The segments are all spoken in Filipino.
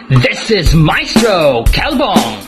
This is Maestro Calbong.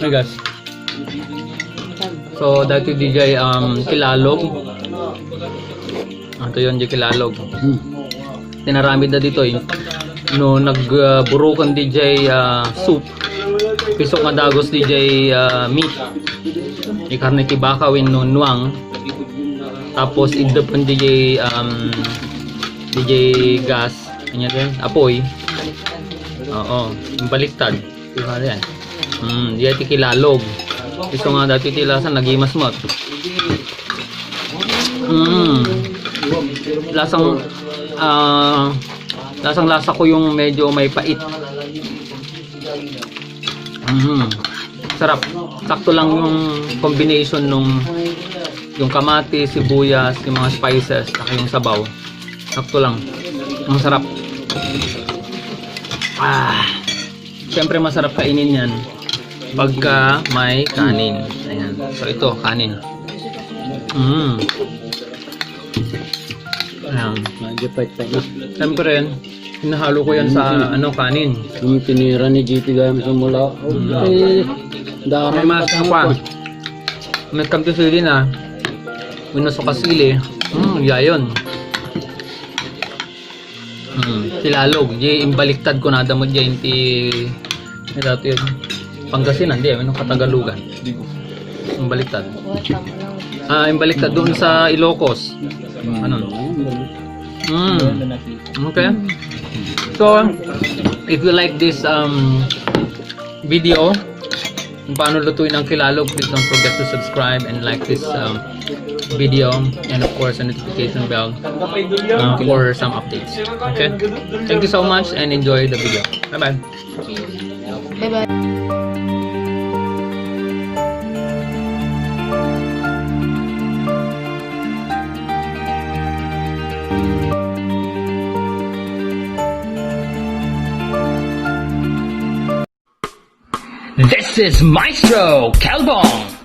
Hey guys. So dati DJ Kilalog. Ito yun, DJ Kilalog. Tinaramid na dito eh. No nagburukan DJ soup. Pisok nga dagos DJ meat. Ikarne kibaka win no nuang. Tapos idapon DJ DJ gas. Kanya din, apoy. Oo, yung baliktad. Diba yan? Di ati Kilalog. Gusto nga dati tilasan, nagimas mo. Lasang lasang-lasa ko yung medyo may pait. Sarap. Sakto lang yung combination nung yung kamatis, sibuyas, yung mga spices, saka yung sabaw. Sakto lang. Ang sarap. Siyempre masarap kainin yan pagka may kanin. Ayan. So ito, kanin. Ayan. Siyempre, hinahalo ko yan sa kanin. Yung tinira ni GT Games sa mula. May mas pa. May kampi sili na. Winasok ka sili. Yayon. Silalog. Di imbaliktad ko nada mo dyan ti dati yun. Pangasinan, di. Anong Katagalugan? Imbaliktad. Imbaliktad doon sa Ilocos. Ano? Okay. So, if you like this video, kung paano lutuin ang kilalog, please don't forget to subscribe and like this video, and of course a notification bell for some updates. Okay, thank you so much and enjoy the video. Bye bye. Bye bye. This is Maestro Calbon.